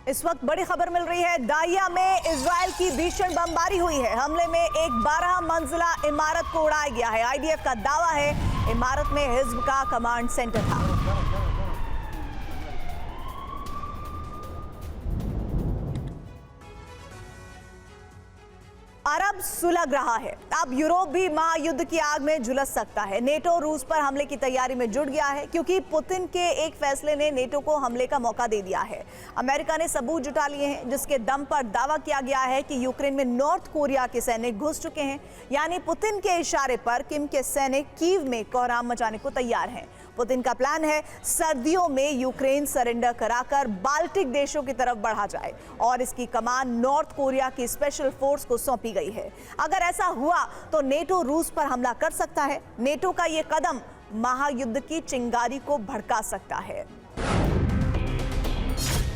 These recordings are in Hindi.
इस वक्त बड़ी खबर मिल रही है। दाहिया में इजराइल की भीषण बमबारी हुई है। हमले में एक 12 मंजिला इमारत को उड़ाया गया है। आईडीएफ का दावा है इमारत में हिज्ब का कमांड सेंटर था। अरब सुलग रहा है। अब यूरोप भी महायुद्ध की आग में झुलस सकता है। नेटो रूस पर हमले की तैयारी में जुट गया है क्योंकि पुतिन के एक फैसले ने नेटो को हमले का मौका दे दिया है। अमेरिका ने सबूत जुटा लिए हैं जिसके दम पर दावा किया गया है कि यूक्रेन में नॉर्थ कोरिया के सैनिक घुस चुके हैं। यानी पुतिन के इशारे पर किम के सैनिक कीव में कोहराम मचाने को तैयार हैं। पुतिन का प्लान है सर्दियों में यूक्रेन सरेंडर कराकर बाल्टिक देशों की तरफ बढ़ा जाए और इसकी कमान नॉर्थ कोरिया की स्पेशल फोर्स को सौंपी गई है। अगर ऐसा हुआ तो नेटो रूस पर हमला कर सकता है। नेटो का यह कदम महायुद्ध की चिंगारी को भड़का सकता है।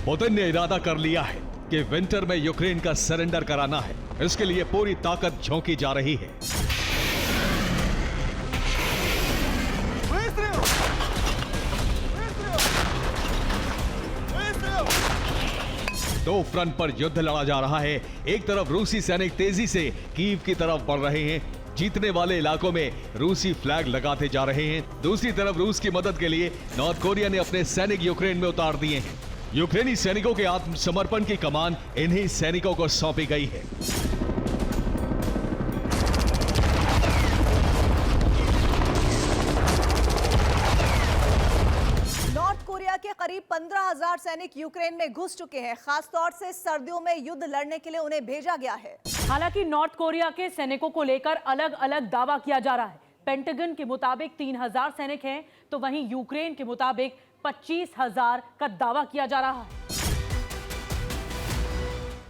पुतिन ने इरादा कर लिया है कि विंटर में यूक्रेन का सरेंडर कराना है। इसके लिए पूरी ताकत झोंकी जा रही है। दो फ्रंट पर युद्ध लड़ा जा रहा है। एक तरफ रूसी सैनिक तेजी से कीव की तरफ बढ़ रहे हैं। जीतने वाले इलाकों में रूसी फ्लैग लगाते जा रहे हैं। दूसरी तरफ रूस की मदद के लिए नॉर्थ कोरिया ने अपने सैनिक यूक्रेन में उतार दिए हैं। यूक्रेनी सैनिकों के आत्मसमर्पण की कमान इन्हीं सैनिकों को सौंपी गई है। के करीब 15,000 सैनिक यूक्रेन में घुस चुके हैं। खासतौर से सर्दियों में युद्ध लड़ने के लिए उन्हें भेजा गया है। हालांकि नॉर्थ कोरिया के सैनिकों को लेकर अलग अलग दावा किया जा रहा है। पेंटागन के मुताबिक 3,000 सैनिक हैं, तो वहीं यूक्रेन के मुताबिक 25,000 का दावा किया जा रहा है।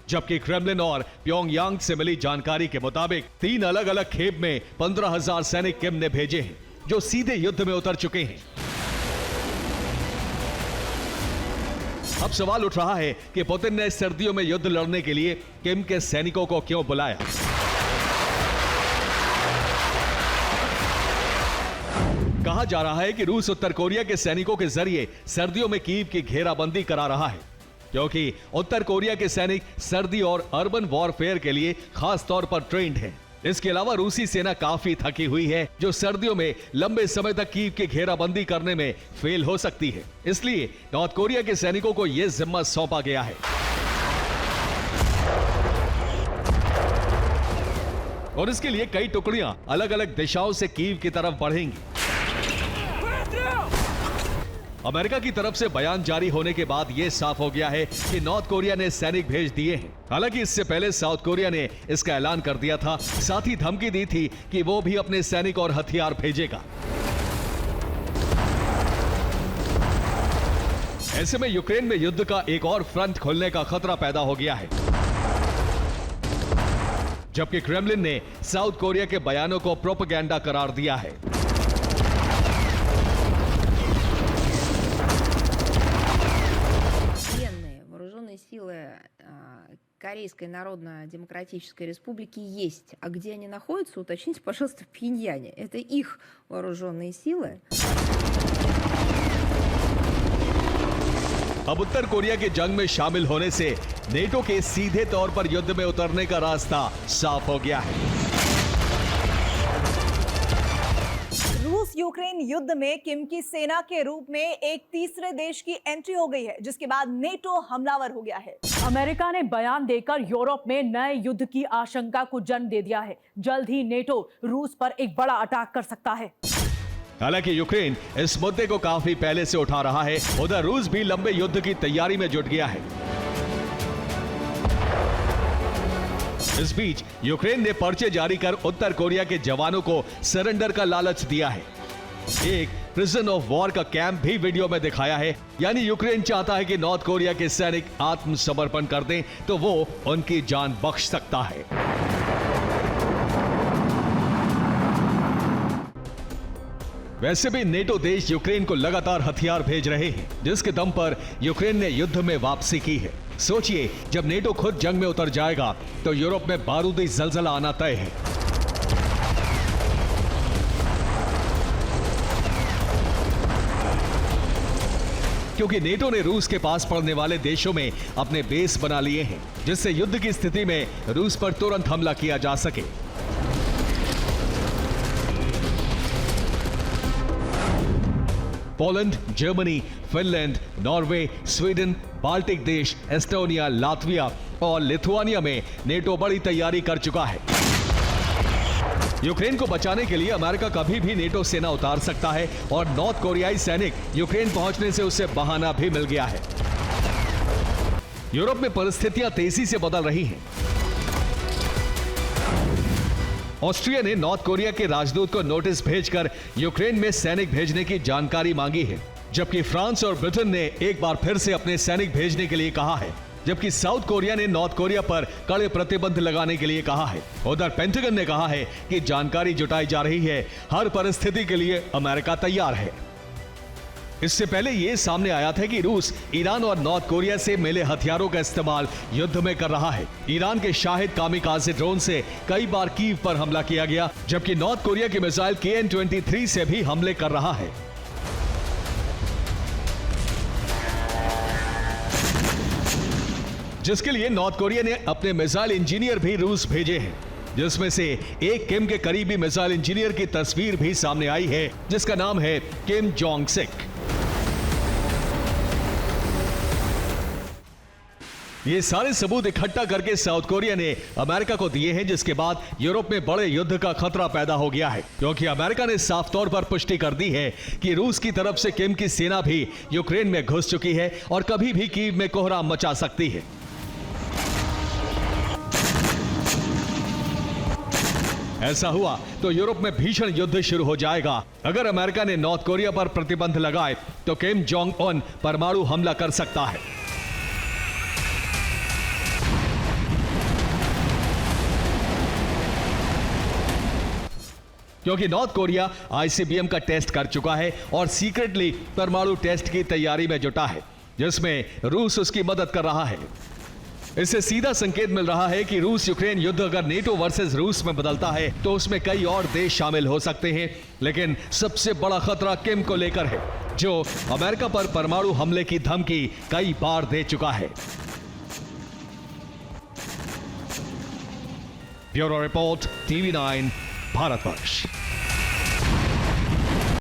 जबकि क्रेमलिन और प्योंगयांग से मिली जानकारी के मुताबिक 3 अलग अलग खेप में 15,000 सैनिक किम ने भेजे हैं, जो सीधे युद्ध में उतर चुके हैं। अब सवाल उठ रहा है कि पुतिन ने सर्दियों में युद्ध लड़ने के लिए किम के सैनिकों को क्यों बुलाया। कहा जा रहा है कि रूस उत्तर कोरिया के सैनिकों के जरिए सर्दियों में कीव की घेराबंदी करा रहा है, क्योंकि उत्तर कोरिया के सैनिक सर्दी और अर्बन वॉरफेयर के लिए खास तौर पर ट्रेंड हैं। इसके अलावा रूसी सेना काफी थकी हुई है, जो सर्दियों में लंबे समय तक कीव की घेराबंदी करने में फेल हो सकती है। इसलिए नॉर्थ कोरिया के सैनिकों को यह जिम्मा सौंपा गया है और इसके लिए कई टुकड़ियां अलग अलग दिशाओं से कीव की तरफ बढ़ेंगी। अमेरिका की तरफ से बयान जारी होने के बाद यह साफ हो गया है कि नॉर्थ कोरिया ने सैनिक भेज दिए हैं। हालांकि इससे पहले साउथ कोरिया ने इसका ऐलान कर दिया था, साथ ही धमकी दी थी कि वो भी अपने सैनिक और हथियार भेजेगा। ऐसे में यूक्रेन में युद्ध का एक और फ्रंट खुलने का खतरा पैदा हो गया है। जबकि क्रेमलिन ने साउथ कोरिया के बयानों को प्रोपेगेंडा करार दिया है। Силы Корейской Народно-Демократической Республики есть. А где они находятся, уточните, пожалуйста, в Пхеньяне. Это их вооруженные силы. अब उत्तर कोरिया की जंग में शामिल होने से नेटो के सीधे तौर पर युद्ध में उतरने का रास्ता साफ हो गया है। रूस यूक्रेन युद्ध में किम की सेना के रूप में एक तीसरे देश की एंट्री हो गई है, जिसके बाद नेटो हमलावर हो गया है। अमेरिका ने बयान देकर यूरोप में नए युद्ध की आशंका को जन्म दे दिया है। जल्द ही नेटो रूस पर एक बड़ा अटैक कर सकता है। हालांकि यूक्रेन इस मुद्दे को काफी पहले से उठा रहा है। उधर रूस भी लंबे युद्ध की तैयारी में जुट गया है। इस बीच यूक्रेन ने पर्चे जारी कर उत्तर कोरिया के जवानों को सरेंडर का लालच दिया है। एक प्रिजन ऑफ वॉर का कैंप भी वीडियो में दिखाया है। यानी यूक्रेन चाहता है कि नॉर्थ कोरिया के सैनिक आत्मसमर्पण कर दें तो वो उनकी जान बख्श सकता है। वैसे भी नेटो देश यूक्रेन को लगातार हथियार भेज रहे हैं, जिसके दम पर यूक्रेन ने युद्ध में वापसी की है। सोचिए, जब नेटो खुद जंग में उतर जाएगा तो यूरोप में बारूदी जलजला आना तय है। क्योंकि नेटो ने रूस के पास पड़ने वाले देशों में अपने बेस बना लिए हैं, जिससे युद्ध की स्थिति में रूस पर तुरंत हमला किया जा सके। Poland, Germany, Finland, Norway, Sweden, Baltic देश, एस्टोनिया, लातविया और लिथुआनिया में नेटो बड़ी तैयारी कर चुका है। यूक्रेन को बचाने के लिए अमेरिका कभी भी नेटो सेना उतार सकता है और नॉर्थ कोरियाई सैनिक यूक्रेन पहुंचने से उसे बहाना भी मिल गया है। यूरोप में परिस्थितियां तेजी से बदल रही हैं। ऑस्ट्रिया ने नॉर्थ कोरिया के राजदूत को नोटिस भेजकर यूक्रेन में सैनिक भेजने की जानकारी मांगी है, जबकि फ्रांस और ब्रिटेन ने एक बार फिर से अपने सैनिक भेजने के लिए कहा है, जबकि साउथ कोरिया ने नॉर्थ कोरिया पर कड़े प्रतिबंध लगाने के लिए कहा है। उधर पेंटागन ने कहा है कि जानकारी जुटाई जा रही है, हर परिस्थिति के लिए अमेरिका तैयार है। इससे पहले यह सामने आया था कि रूस ईरान और नॉर्थ कोरिया से मिले हथियारों का इस्तेमाल युद्ध में कर रहा है। ईरान के शाहिद कामिकाज़े ड्रोन से कई बार कीव पर हमला किया गया, जबकि नॉर्थ कोरिया की मिसाइल KN-23 से भी हमले कर रहा है। जिसके लिए नॉर्थ कोरिया ने अपने मिसाइल इंजीनियर भी रूस भेजे हैं, जिसमें से एक किम के करीबी मिसाइल इंजीनियर की तस्वीर भी सामने आई है, जिसका नाम है किम जोंग सिक। ये सारे सबूत इकट्ठा करके साउथ कोरिया ने अमेरिका को दिए हैं, जिसके बाद यूरोप में बड़े युद्ध का खतरा पैदा हो गया है, क्योंकि अमेरिका ने साफ तौर पर पुष्टि कर दी है कि रूस की तरफ से किम की सेना भी यूक्रेन में घुस चुकी है और कभी भी कीव में कोहराम मचा सकती है। ऐसा हुआ तो यूरोप में भीषण युद्ध शुरू हो जाएगा। अगर अमेरिका ने नॉर्थ कोरिया पर प्रतिबंध लगाए तो किम जोंग उन परमाणु हमला कर सकता है। क्योंकि नॉर्थ कोरिया ICBM का टेस्ट कर चुका है और सीक्रेटली परमाणु टेस्ट की तैयारी में जुटा है, जिसमें रूस उसकी मदद कर रहा है। इससे सीधा संकेत मिल रहा है कि रूस यूक्रेन युद्ध अगर नेटो वर्सेस रूस में बदलता है तो उसमें कई और देश शामिल हो सकते हैं, लेकिन सबसे बड़ा खतरा किम को लेकर है, जो अमेरिका पर परमाणु हमले की धमकी कई बार दे चुका है। Bureau report, TV9, Bharatvarsh.